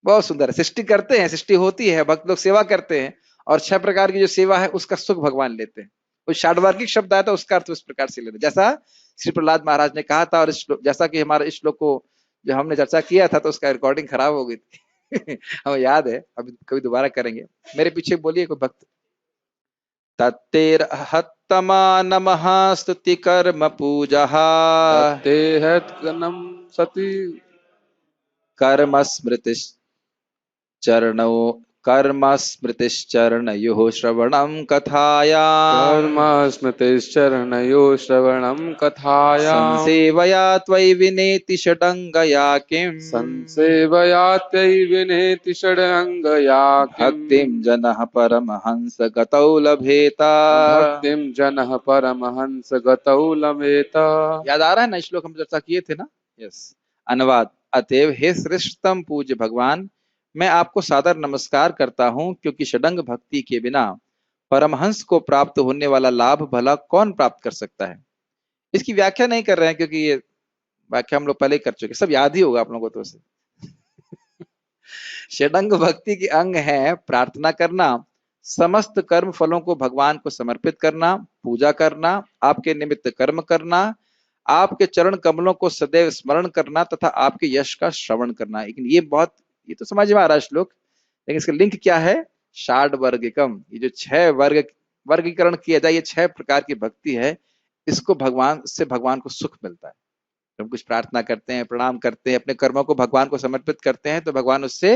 बहुत सुंदर है। सृष्टि करते हैं, सृष्टि होती है, भक्त लोग सेवा करते हैं, और 6 प्रकार की जो सेवा है उसका सुख भगवान लेते हैं। कोई षडवर्गिक शब्द आया था, उसका अर्थ इस प्रकार से लेते, जैसा श्री प्रहलाद महाराज ने कहा था। और जैसा कि हमारे इस श्लोक को जब हमने चर्चा किया था तो उसका रिकॉर्डिंग खराब हो गई थी। हमें याद है, अभी कभी दोबारा करेंगे। मेरे पीछे बोलिए कोई भक्त। तत्तेर्हत्तमा नमः स्तुति कर्म पूजा तत्तेहत्कनं सति कर्म स्मृतिश्चरणयोः श्रवणं कथायाम् कर्म स्मृतिश्चरणयोः श्रवणं कथायाम् संसेवया त्वयि विनेति षडङ्गया किम् संसेवया त्वयि विनेति षडङ्गया किम् भक्तिं जनः परमहंस गतौ लभेत। भक्तिं जनः परमहंस गतौ लभेत। याद आ रहा है ना, श्लोक हम चर्चा किए थे ना? यस। अनुवाद। अतएव हे श्रेष्ठतम पूज्य भगवान, मैं आपको सादर नमस्कार करता हूं, क्योंकि षडंग भक्ति के बिना परमहंस को प्राप्त होने वाला लाभ भला कौन प्राप्त कर सकता है। इसकी व्याख्या नहीं कर रहे हैं, क्योंकि ये व्याख्या हम लोग पहले ही कर चुके, सब याद ही होगा आप लोगों को तो उसे। षडंग भक्ति के अंग है प्रार्थना करना, समस्त कर्म फलों को भगवान को समर्पित करना, पूजा करना, आपके निमित्त कर्म करना, आपके चरण कमलों को सदैव स्मरण करना तथा आपके यश का श्रवण करना। लेकिन ये तो समझ में आ रहा है श्लोक, लेकिन इसका लिंक क्या है? षाड वर्गिकम, ये जो 6 वर्गीकरण किया जाए, ये 6 प्रकार की भक्ति है, इसको भगवान को सुख मिलता है। हम कुछ प्रार्थना करते हैं, प्रणाम करते हैं, अपने कर्मों को भगवान को समर्पित करते हैं, तो भगवान उससे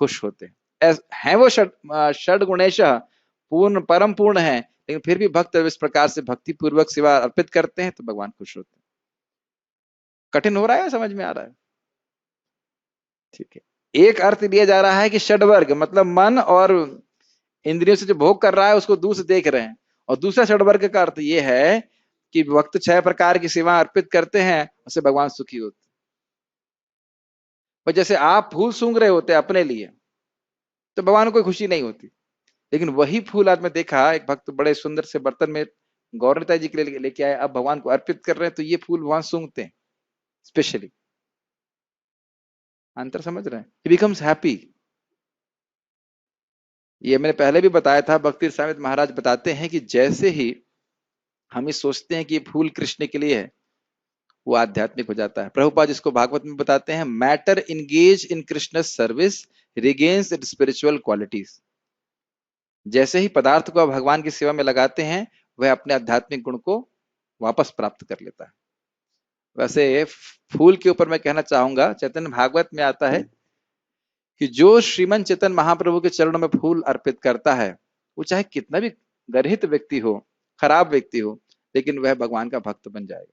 खुश होते हैं। वो षड गुणेश पूर्ण परम पूर्ण है, लेकिन फिर भी भक्त इस प्रकार से भक्ति पूर्वक सेवा अर्पित करते हैं तो भगवान खुश होते हैं। कठिन हो रहा है, समझ में आ रहा है? ठीक है। एक अर्थ लिया जा रहा है कि षडवर्ग मतलब मन और इंद्रियों से जो भोग कर रहा है उसको दूर से देख रहे हैं, और दूसरा षडवर्ग का अर्थ यह है कि भक्त 6 प्रकार की सेवा अर्पित करते हैं, उससे भगवान सुखी होते हैं। और जैसे आप फूल सूंघ रहे होते हैं अपने लिए, तो भगवान को कोई खुशी नहीं होती, लेकिन वही फूल आज मैं देखा एक भक्त बड़े सुंदर से बर्तन में गौरता जी के लिए लेके आए, अब भगवान को अर्पित कर रहे हैं, तो ये फूल भगवान सूंघते हैं स्पेशली। अंतर समझ रहे हैं? ही बिकम्स हैप्पी। ये मैंने पहले भी बताया था, भक्ति रसामृत महाराज बताते हैं कि जैसे ही हम ये सोचते हैं कि ये फूल कृष्ण के लिए है, वो आध्यात्मिक हो जाता है। प्रभुपाद जिसको भागवत में बताते हैं, matter engage in Krishna service regains it's spiritual qualities. जैसे ही पदार्थ को भगवान की सेवा में लगाते हैं, वह अपने आध्यात्मिक गुण को वापस प्राप्त कर लेता है। वैसे फूल के ऊपर मैं कहना चाहूंगा, चैतन्य भागवत में आता है कि जो श्रीमन चैतन्य महाप्रभु के चरणों में फूल अर्पित करता है, वो चाहे कितना भी गर्हित व्यक्ति हो, खराब व्यक्ति हो, लेकिन वह भगवान का भक्त बन जाएगा।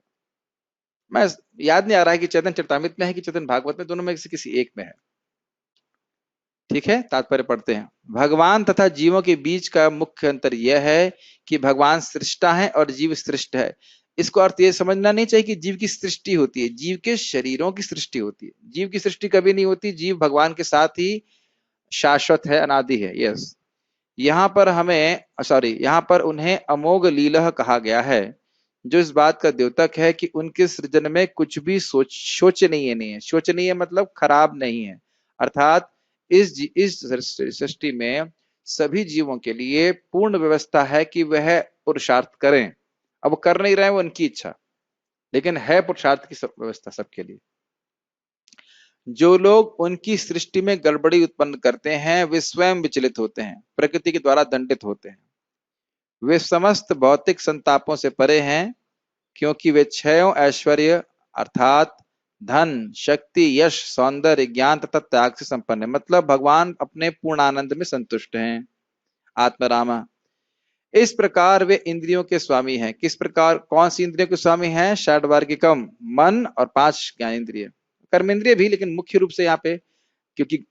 मैं याद नहीं आ रहा है कि चैतन्य चरितामृत में है कि चैतन्य भागवत में, दोनों में से किसी एक में है। ठीक है, तात्पर्य पढ़ते हैं। भगवान तथा जीवों के बीच का मुख्य अंतर यह है कि भगवान सृष्टा है और जीव सृष्ट है। इसको अर्थ ये समझना नहीं चाहिए कि जीव की सृष्टि होती है, जीव के शरीरों की सृष्टि होती है। जीव की सृष्टि कभी नहीं होती, जीव भगवान के साथ ही शाश्वत है, अनादि है। यस, यहाँ पर उन्हें अमोघ लीला कहा गया है, जो इस बात का द्योतक है कि उनके सृजन में कुछ भी शोचनीय नहीं है। शोचनीय मतलब खराब नहीं है, अर्थात इस सृष्टि में सभी जीवों के लिए पूर्ण व्यवस्था है कि वह पुरुषार्थ करें। अब वो कर नहीं रहे हैं, वो उनकी इच्छा, लेकिन है पुरुषार्थ की व्यवस्था सबके लिए। जो लोग उनकी सृष्टि में गड़बड़ी उत्पन्न करते हैं, वे स्वयं विचलित होते हैं, प्रकृति के द्वारा दंडित होते हैं। वे समस्त भौतिक संतापों से परे हैं, क्योंकि वे 6 ऐश्वर्य अर्थात धन, शक्ति, यश, सौंदर्य, ज्ञान तथा त्याग से संपन्न है। मतलब भगवान अपने पूर्ण आनंद में संतुष्ट हैं, आत्मरामा। इस प्रकार वे इंद्रियों के स्वामी हैं। किस प्रकार, कौन सी इंद्रियों के स्वामी हैं? षड्वर्गिकम, मन और 5 ज्ञानेंद्रिय, कर्मेंद्रिय भी, लेकिन मुख्य रूप से यहाँ पे, क्योंकि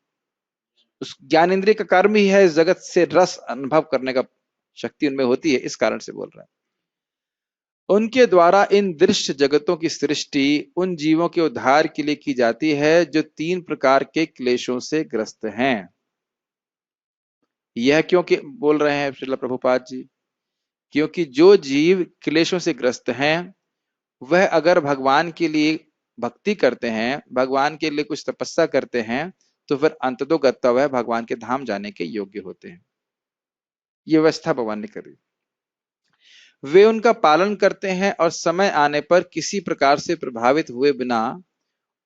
उस ज्ञानेंद्रिय का कर्म ही है जगत से रस अनुभव करने का शक्ति उनमें होती है, इस कारण से बोल रहे हैं। उनके द्वारा इन दृश्य जगतों की सृष्टि उन जीवों के उद्धार के लिए की जाती है जो 3 प्रकार के क्लेशों से ग्रस्त हैं। यह क्योंकि बोल रहे हैं श्रील प्रभुपाद जी, क्योंकि जो जीव क्लेशों से ग्रस्त हैं, वह अगर भगवान के लिए भक्ति करते हैं, भगवान के लिए कुछ तपस्या करते हैं, तो फिर अंततोगत्वा वह भगवान के धाम जाने के योग्य होते हैं। ये व्यवस्था भगवान ने करी। वे उनका पालन करते हैं और समय आने पर किसी प्रकार से प्रभावित हुए बिना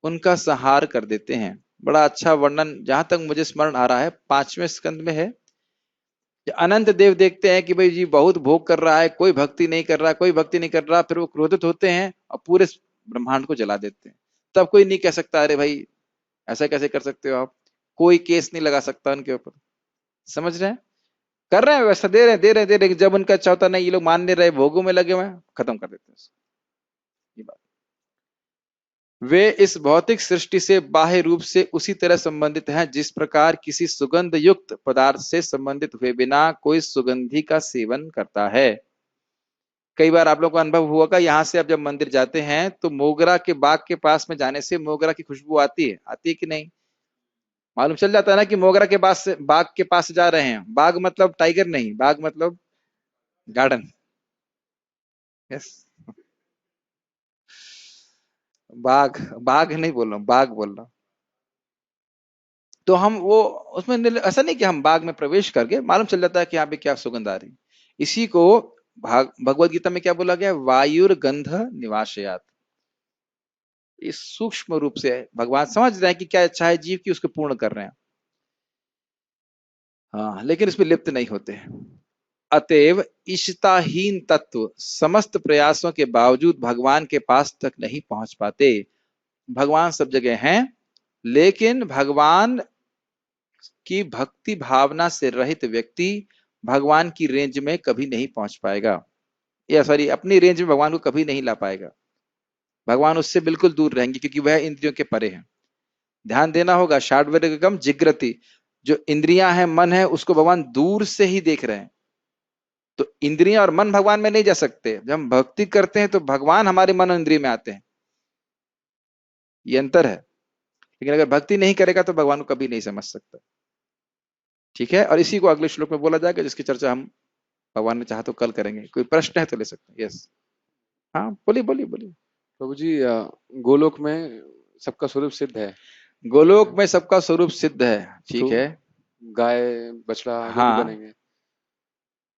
उनका संहार कर देते हैं। बड़ा अच्छा वर्णन जहां तक मुझे स्मरण आ रहा है 5वें स्कंद में है। अनंत देव देखते हैं कि भाई जी बहुत भोग कर रहा है, कोई भक्ति नहीं कर रहा, फिर वो क्रोधित होते हैं और पूरे ब्रह्मांड को जला देते हैं। तब कोई नहीं कह सकता अरे भाई ऐसा कैसे कर सकते हो आप, कोई केस नहीं लगा सकता उनके ऊपर। समझ रहे हैं? कर रहे हैं व्यवस्था, दे रहे हैं, जब उनका अच्छा होता नहीं, ये लोग मान नहीं रहे, भोगों में लगे हुए, खत्म कर देते हैं ये बात। वे इस भौतिक सृष्टि से बाह्य रूप से उसी तरह संबंधित हैं जिस प्रकार किसी सुगंध युक्त पदार्थ से संबंधित हुए बिना कोई सुगंधी का सेवन करता है। कई बार आप लोगों को अनुभव हुआ का, यहाँ से आप जब मंदिर जाते हैं तो मोगरा के बाग के पास में जाने से मोगरा की खुशबू आती है कि नहीं? मालूम चल जाता है ना कि मोगरा के पास से, बाग के पास से जा रहे हैं। बाग मतलब टाइगर नहीं, बाग मतलब गार्डन। यस, बाग, बाग नहीं बोल रहा हूं, बाग बोल रहा हूं। तो हम वो उसमें ऐसा नहीं कि हम बाग में प्रवेश करके मालूम चल जाता है कि यहाँ पे क्या सुगंध आ रही। इसी को भगवत गीता में क्या बोला गया है? वायुर्गंध निवासयात। इस सूक्ष्म रूप से भगवान समझ रहे हैं कि क्या इच्छा है जीव की, उसको पूर्ण कर रहे हैं। हाँ, लेकिन इसमें लिप्त नहीं होते। अतएव इष्टताहीन तत्व समस्त प्रयासों के बावजूद भगवान के पास तक नहीं पहुंच पाते। भगवान सब जगह हैं, लेकिन भगवान की भक्ति भावना से रहित व्यक्ति भगवान की रेंज में कभी नहीं पहुंच पाएगा, या सॉरी अपनी रेंज में भगवान को कभी नहीं ला पाएगा। भगवान उससे बिल्कुल दूर रहेंगे, क्योंकि वह इंद्रियों के परे है। ध्यान देना होगा, षाड्वर्गम जिग्रति, जो इंद्रियां हैं, मन है, उसको भगवान दूर से ही देख रहे हैं। तो इंद्रियां और मन भगवान में नहीं जा सकते। जब हम भक्ति करते हैं तो भगवान हमारे मन और इंद्रिय में आते हैं, ये अंतर है। लेकिन अगर भक्ति नहीं करेगा तो भगवान को कभी नहीं समझ सकता। ठीक है, और इसी को अगले श्लोक में बोला जाएगा, जिसकी चर्चा हम भगवान ने चाहा तो कल करेंगे। कोई प्रश्न है तो ले सकते हैं। यस, हाँ बोलिए बोलिए बोलिए। प्रभु जी, गोलोक में सबका स्वरूप सिद्ध है। गोलोक में सबका स्वरूप सिद्ध है, ठीक तो है। गाय बछड़ा जो भी हाँ, बनेंगे,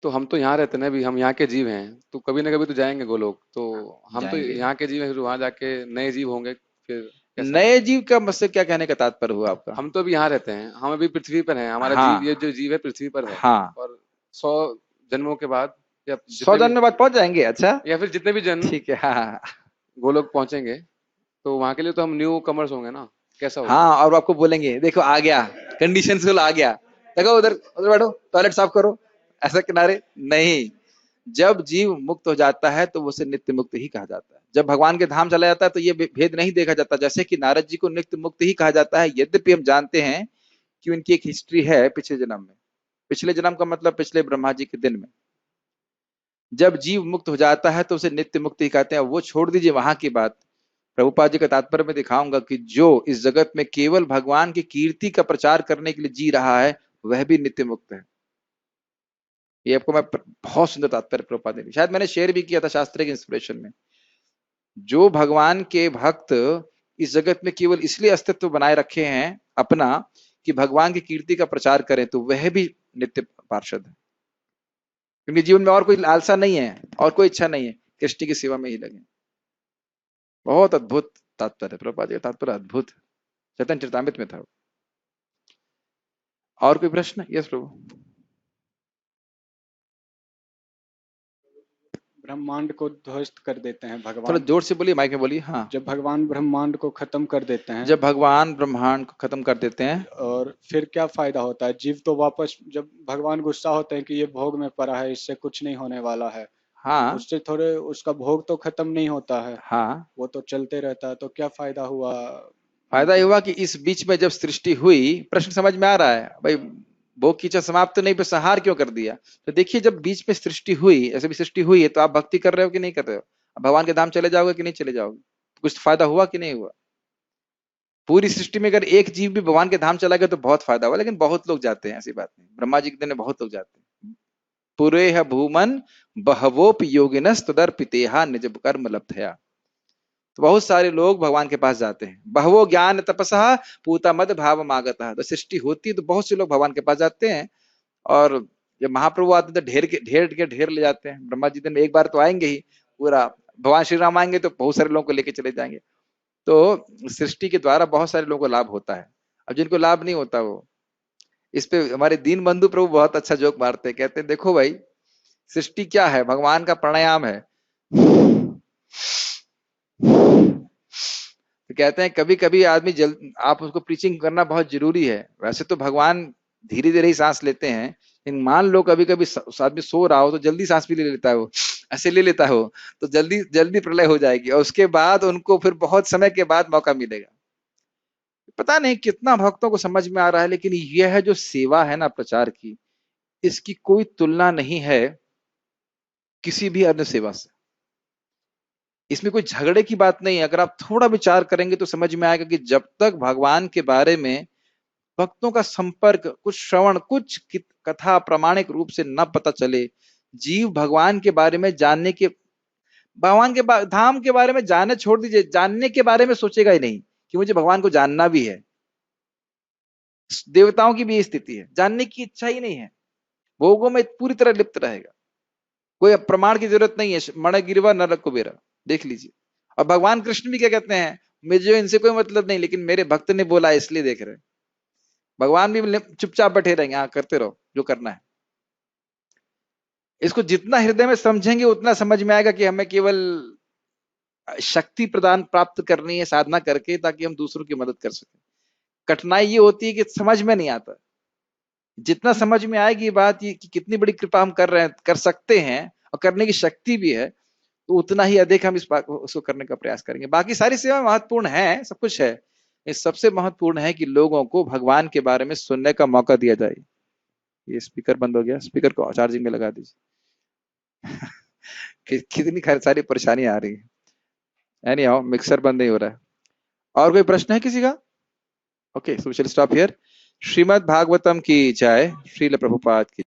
तो हम तो यहाँ रहते हैं ना, भी हम यहाँ के जीव हैं, तो कभी ना कभी तो जाएंगे गोलोक। तो हम तो जाएंगे। यहाँ के जीव हैं, फिर वहां जाके नए जीव होंगे, फिर कैसा? नए जीव का मुझसे क्या कहने का तात्पर्य हुआ आपका? हम तो अभी यहाँ रहते हैं, हम अभी पृथ्वी पर हैं, हमारा हाँ, जीव, ये जो जीव है पृथ्वी पर है। हाँ, और 100 जन्मों के बाद, या 100 जितने जन्म भी, बाद पहुंच जाएंगे। अच्छा, या फिर जितने भी जन्म ठीक है। हाँ, गोलोक पहुंचेंगे, तो वहां के लिए तो हम न्यू कमर्स होंगे ना, कैसा होगा? हाँ, और आपको बोलेंगे देखो आ गया, कंडीशन फुल आ गया, देखो उधर उधर बैठो, टॉयलेट साफ करो, ऐसा किनारे नहीं। जब जीव मुक्त हो जाता है तो उसे नित्य मुक्त ही कहा जाता है। जब भगवान के धाम चला जाता है तो ये भेद नहीं देखा जाता। जैसे कि नारद जी को नित्य मुक्त ही कहा जाता है, यद्यपि हम जानते हैं कि उनकी एक हिस्ट्री है पिछले जन्म में। पिछले जन्म का मतलब पिछले ब्रह्मा जी के दिन में। जब जीव मुक्त हो जाता है तो उसे नित्य मुक्त ही कहते हैं। वो छोड़ दीजिए वहां की बात, प्रभुपाद जी का तात्पर्य में दिखाऊंगा कि जो इस जगत में केवल भगवान की कीर्ति का प्रचार करने के लिए जी रहा है, वह भी नित्य मुक्त है। ये आपको मैं बहुत सुंदर तात्पर्य प्रभुपाद ने, शायद मैंने शेयर भी किया था शास्त्र के इंस्पिरेशन में। जो भगवान के भक्त इस जगत में केवल इसलिए अस्तित्व बनाए रखे हैं अपना कि भगवान की कीर्ति का प्रचार करें, तो वह भी नित्य पार्षद है। क्योंकि जीवन में और कोई लालसा नहीं है और कोई इच्छा नहीं है, कृष्ण की सेवा में ही लगे। बहुत अद्भुत तात्पर्य प्रभुपाद जी का, तात्पर्य अद्भुत, चैतन्य चरितामृत में था। और कोई प्रश्न? यस प्रभु। ब्रह्मांड को ध्वस्त कर देते हैं थोड़ा भगवान। जोर से बोलिए, माइक में बोलिए। हाँ, जब भगवान ब्रह्मांड को खत्म कर देते हैं, जब भगवान ब्रह्मांड को खत्म कर देते हैं, और फिर क्या फायदा होता है? जीव तो वापस, जब भगवान गुस्सा होते हैं कि ये भोग में पड़ा है, इससे कुछ नहीं होने वाला है, हाँ उससे थोड़े, उसका भोग तो खत्म नहीं होता है, हाँ, वो तो चलते रहता है, तो क्या फायदा हुआ? फायदा ये हुआ कि इस बीच में जब सृष्टि हुई, प्रश्न समझ में आ रहा है भाई, भोग की इच्छा समाप्त नहीं, पर संहार क्यों कर दिया? तो देखिए, जब बीच में सृष्टि हुई, ऐसे भी सृष्टि हुई है, तो आप भक्ति कर रहे हो कि नहीं कर रहे हो? अब भगवान के धाम चले जाओगे कि नहीं चले जाओगे? कुछ फायदा हुआ कि नहीं हुआ? पूरी सृष्टि में अगर एक जीव भी भगवान के धाम चला गया तो बहुत फायदा हुआ। लेकिन बहुत लोग जाते हैं, ऐसी बात नहीं। ब्रह्मा जी के दिन में बहुत लोग जाते हैं। पुरेह भूमन बहवोप योगिनस तदर्पितेहा निज कर्म लब्धया। तो बहुत सारे लोग भगवान के पास जाते हैं। बहवो ज्ञान तपसा पूता मद भाव मागता। तो सृष्टि होती है तो बहुत से लोग भगवान के पास जाते हैं, और जब महाप्रभु आते हैं तो ढेर के ढेर ले जाते हैं। ब्रह्मा जी दिन में एक बार तो आएंगे ही, पूरा भगवान श्री राम आएंगे तो बहुत सारे लोगों को लेके चले जाएंगे। तो सृष्टि के द्वारा बहुत सारे लोगों को लाभ होता है। अब जिनको लाभ नहीं होता, वो इस पे हमारे दीन बंधु प्रभु बहुत अच्छा जोक मारते हैं। कहते हैं देखो भाई, सृष्टि क्या है? भगवान का प्राणायाम है। तो कहते हैं कभी कभी आदमी आप उसको प्रीचिंग करना बहुत जरूरी है। वैसे तो भगवान धीरे धीरे ही सांस लेते हैं, लेकिन मान लो कभी कभी आदमी सो रहा हो तो जल्दी सांस भी ले लेता है, वो ऐसे ले लेता हो तो जल्दी जल्दी प्रलय हो जाएगी, और उसके बाद उनको फिर बहुत समय के बाद मौका मिलेगा। पता नहीं कितना भक्तों को समझ में आ रहा है, लेकिन यह जो सेवा है ना प्रचार की, इसकी कोई तुलना नहीं है किसी भी अन्य सेवा से। इसमें कोई झगड़े की बात नहीं है। अगर आप थोड़ा विचार करेंगे तो समझ में आएगा कि जब तक भगवान के बारे में भक्तों का संपर्क, कुछ श्रवण, कुछ कथा प्रामाणिक रूप से न पता चले, जीव भगवान के बारे में जानने के, भगवान के धाम के बारे में जानने छोड़ दीजिए, जानने के बारे में सोचेगा ही नहीं कि मुझे भगवान को जानना भी है। देवताओं की भी ये स्थिति है, जानने की इच्छा ही नहीं है, भोगों में पूरी तरह लिप्त रहेगा, कोई प्रमाण की जरूरत नहीं है। मण गिरवा नरक कुबेरा, देख लीजिए। और भगवान कृष्ण भी क्या कहते हैं, मुझे इनसे कोई मतलब नहीं, लेकिन मेरे भक्त ने बोला इसलिए देख रहे। भगवान भी चुपचाप बैठे रहेंगे, हाँ करते रहो जो करना है। इसको जितना हृदय में समझेंगे उतना समझ में आएगा कि हमें केवल शक्ति प्रदान प्राप्त करनी है साधना करके, ताकि हम दूसरों की मदद कर सकें। कठिनाई ये होती है कि समझ में नहीं आता। जितना समझ में आएगी बात ये कि कितनी बड़ी कृपा हम कर रहे हैं, कर सकते हैं और करने की शक्ति भी है, तो उतना ही अधिक हम उसको करने का प्रयास करेंगे। बाकी सारी सेवाएं महत्वपूर्ण है, सब कुछ है, इस सबसे महत्वपूर्ण है कि लोगों को भगवान के बारे में सुनने का मौका दिया जाए। ये स्पीकर बंद हो गया, स्पीकर को चार्जिंग में लगा दीजिए। कितनी सारी परेशानी आ रही है। एनीहाउ, मिक्सर बंद नहीं हो रहा है। और कोई प्रश्न है किसी का? Okay, so we will stop here. Shrimad Bhagavatam की जय, श्रील प्रभुपाद की।